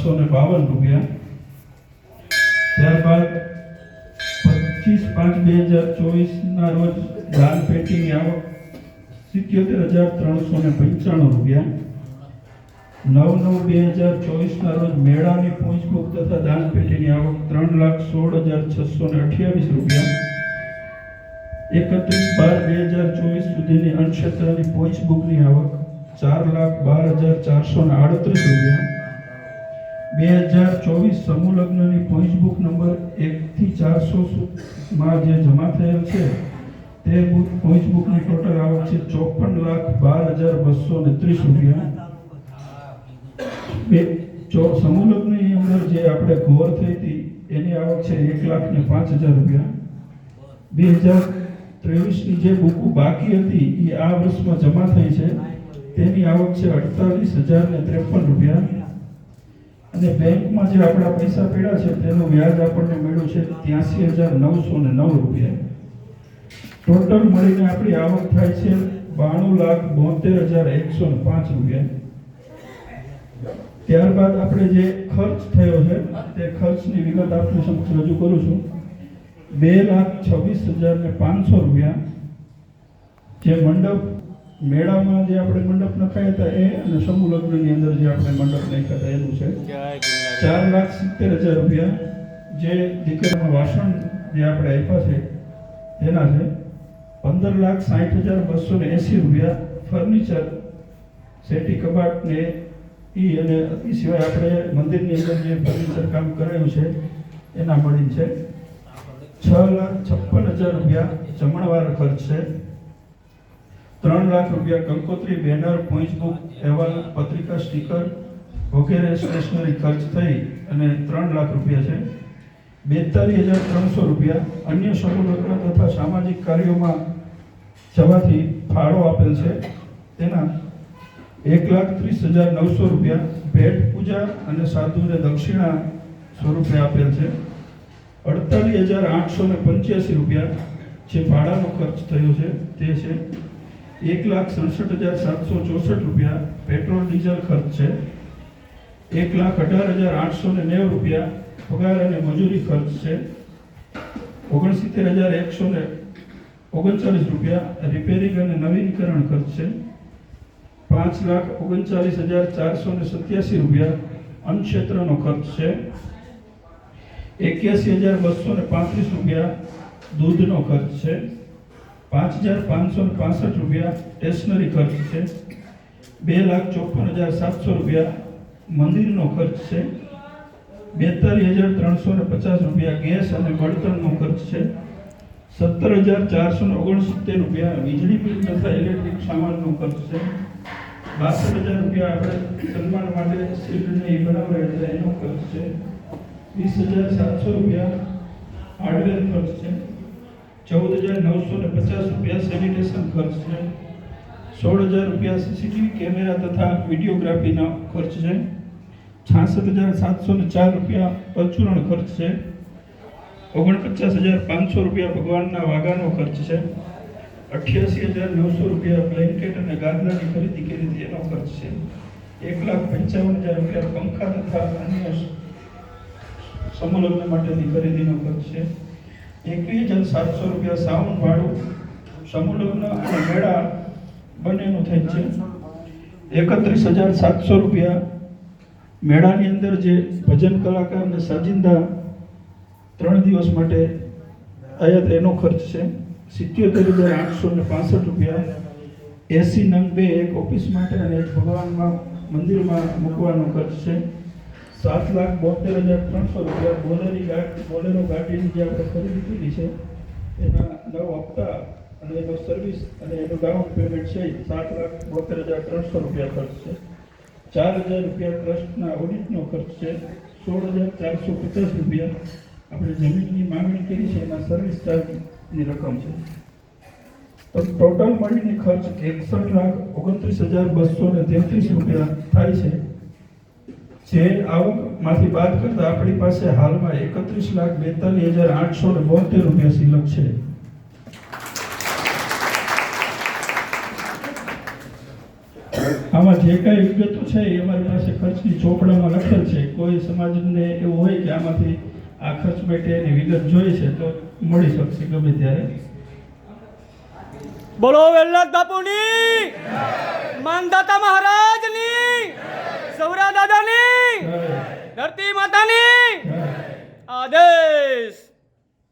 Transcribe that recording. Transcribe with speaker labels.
Speaker 1: ₹852। ત્યારબાદ 25/5/2024 રોજ દાન પેટીની આવક ₹77,395। 9/9/2024 રોજ મેળાની પહોંચબુક તથા દાન પેટીની આવક ₹3,16,628। 31/12/2024 સુધીની અન્નક્ષેત્રની પહોંચબુકની આવક ₹4,12,438। 2024 સમૂહ લગ્નની પહોંચબુક નંબર 1 થી 400 માં જે જમા થયેલ છે તે પહોંચબુકની ટોટલ આવક છે ₹54,12,230। સમૂહ લગ્નની અંદર જે આપણે ઘોર થઈ હતી એની આવક છે ₹1,05,000। 2023ની જે બુકો બાકી હતી એ આ વર્ષમાં જમા થઈ છે તેની આવક છે ₹48,053। અને બેંકમાં જે આપણા પૈસા પડ્યા છે તેનું વ્યાજ આપણને મળ્યું છે ₹83,909। ટોટલ મળીને આપણી આવક થાય છે ₹92,72,105। ત્યારબાદ આપણે જે ખર્ચ થયો છે તે ખર્ચની વિગત આપની સમક્ષ રજૂ કરું છું। ₹2,26,500 જે મંડપ મેળામાં જે આપણે મંડપ નખાયા હતા એ અને સમૂહ લગ્નની અંદર જે આપણે મંડપ નાખ્યા હતા એનું છે। ₹4,70,000 જે દીકરાના વાસણ જે આપણે આપ્યા છે એના છે। ₹15,60,280 ફર્નિચર સેટી કબાટ ને ઈ અને એ સિવાય આપણે મંદિરની અંદર જે ફર્નિચર કામ કરાયું છે એના મળીને છે। ₹6,56,000 જમણવાર ખર્ચ છે। ₹3,00,000 કંકોત્રી, બેનર, પહોંચબુક, અહેવાલ, પત્રિકા, સ્ટીકર વગેરે સ્ટેશનરી ખર્ચ થઈ અને ₹3,00,000 છે। ₹42,300 અન્ય સમૂહ લગ્ન તથા સામાજિક કાર્યોમાં જવાથી ફાળો આપેલ છે તેના ₹1,30,900 ભેટ પૂજા અને સાધુને દક્ષિણા સ્વરૂપે આપેલ છે। ₹48,885 જે ભાડાનો ખર્ચ થયો છે તે છે। ₹1,67,764 પેટ્રોલ ડીઝલ ખર્ચ છે। ₹1,18,890 પગાર અને મજૂરી ખર્ચ છે। ₹69,139 રિપેરિંગ અને નવીનીકરણ ખર્ચ છે। ₹5,39,487 અન્ન ક્ષેત્રનો ખર્ચ છે। ₹81,235 દૂધનો ખર્ચ છે। ₹5,565 સ્ટેશનરી ખર્ચ છે। ₹2,54,700 મંદિરનો ખર્ચ છે। ₹42,350 ગેસ અને બળતણનો ખર્ચ છે। ₹17,469 વીજળી બિલ તથા ઇલેક્ટ્રિક સામાનનો ખર્ચ છે। ₹62,000 આપણે સન્માન માટે શિલ્ડને બનાવ્યા હતા એનો ખર્ચ છે। ₹20,700 હાર્ડવેર ખર્ચ છે। ₹14,950 સેનિટેશન ખર્ચ છે। ₹16,000 સીસીટીવી કેમેરા તથા વિડીયોગ્રાફીનો ખર્ચ છે। ₹66,704 પરચુરણ ખર્ચ છે। ₹49,500 ભગવાનના વાઘાનો ખર્ચ છે। ₹88,900 બ્લેન્કેટ અને ગાદલાની ખરીદી કરી હતી એનો ખર્ચ છે। ₹1,55,000 પંખા તથા અન્ય સમૂહ લગ્ન માટેની ખરીદીનો ખર્ચ છે। ₹21,700 સાઉન્ડ ભાડું સમૂહ લગ્ન અને મેળા બંનેનું થાય છે। ₹31,700 મેળાની અંદર જે ભજન કલાકાર અને સાજિંદા 3 દિવસ માટે આયાત એનો ખર્ચ છે। ₹77,865 AC નંગ 2 એક ઓફિસ માટે અને એક ભગવાનમાં મંદિરમાં મૂકવાનો ખર્ચ છે। ₹7,72,300 બોલેરો ગાડીની જે આપણે ખરીદી કરી છે એના 9 હપ્તા અને એનો સર્વિસ અને એનું ડાઉન પેમેન્ટ છે ₹7,72,300 ખર્ચ છે। ₹4,000 ટ્રસ્ટના ઓડિટનો ખર્ચ છે। ₹16,450 આપણે જમીનની માંગણી કરી છે એના સર્વિસ ચાર્જની રકમ છે। તો ટોટલ મળીને ખર્ચ ₹61,29,233 થાય છે। જે આવકમાંથી બાદ કરતા આપણી પાસે હાલમાં ₹31,42,872 શિલ્લક છે। આમાં આમાં જે કાંઈ વિગતો છે એ અમારી પાસે ખર્ચની ચોપડામાં લખેલ છે. કોઈ સમાજને એવું હોય કે આમાંથી આ ખર્ચ માટે એની વિગત જોઈ છે તો મળી શકશે ગમે ત્યારે.
Speaker 2: બોલો વેલનાથ બાપુની, માનદાતા મહારાજની, સૌરા દાદાની, ધરતી માતાની આદેશ.